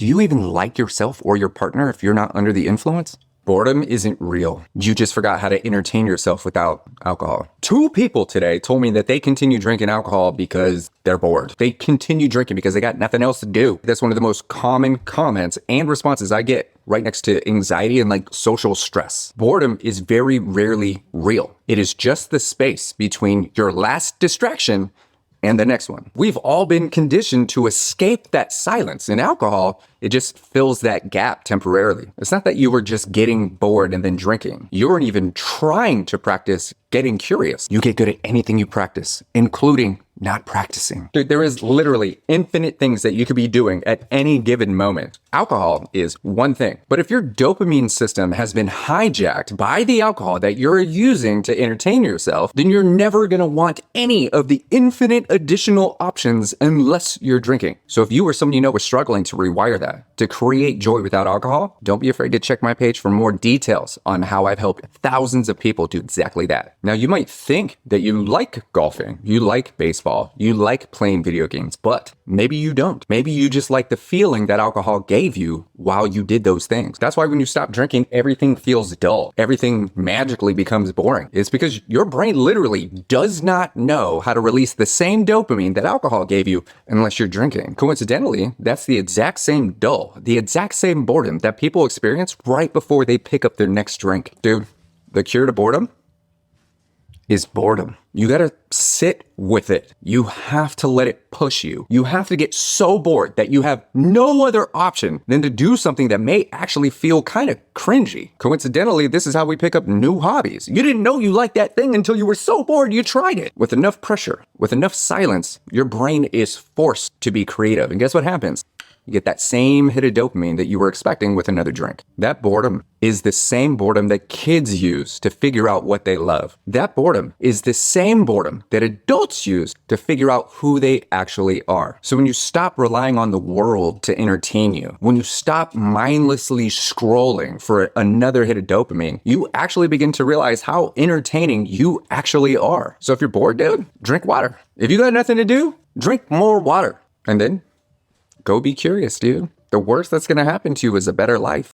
Do you even like yourself or your partner if you're not under the influence? Boredom isn't real. You just forgot how to entertain yourself without alcohol. 2 people today told me that they continue drinking alcohol because they're bored. They continue drinking because they got nothing else to do. That's one of the most common comments and responses I get, right next to anxiety and like social stress. Boredom is very rarely real. It is just the space between your last distraction and the next one. We've all been conditioned to escape that silence. In alcohol, it just fills that gap temporarily. It's not that you were just getting bored and then drinking. You weren't even trying to practice getting curious. You get good at anything you practice, including not practicing. Dude, there is literally infinite things that you could be doing at any given moment. Alcohol is one thing. But if your dopamine system has been hijacked by the alcohol that you're using to entertain yourself, then you're never gonna want any of the infinite additional options unless you're drinking. So if you or someone you know was struggling to rewire that, to create joy without alcohol, don't be afraid to check my page for more details on how I've helped thousands of people do exactly that. Now, you might think that you like golfing, you like baseball, you like playing video games, but maybe you don't. Maybe you just like the feeling that alcohol gave you while you did those things. That's why when you stop drinking, everything feels dull. Everything magically becomes boring. It's because your brain literally does not know how to release the same dopamine that alcohol gave you unless you're drinking. Coincidentally, that's the exact same dull, the exact same boredom that people experience right before they pick up their next drink. Dude, the cure to boredom is boredom. You gotta sit with it. You have to let it push you. You have to get so bored that you have no other option than to do something that may actually feel kind of cringy. Coincidentally, this is how we pick up new hobbies. You didn't know you liked that thing until you were so bored you tried it. With enough pressure, with enough silence, your brain is forced to be creative. And guess what happens? You get that same hit of dopamine that you were expecting with another drink. That boredom is the same boredom that kids use to figure out what they love. That boredom is the same boredom that adults use to figure out who they actually are. So when you stop relying on the world to entertain you, when you stop mindlessly scrolling for another hit of dopamine, you actually begin to realize how entertaining you actually are. So if you're bored, dude, drink water. If you got nothing to do, drink more water. And then go be curious, dude. The worst that's gonna happen to you is a better life.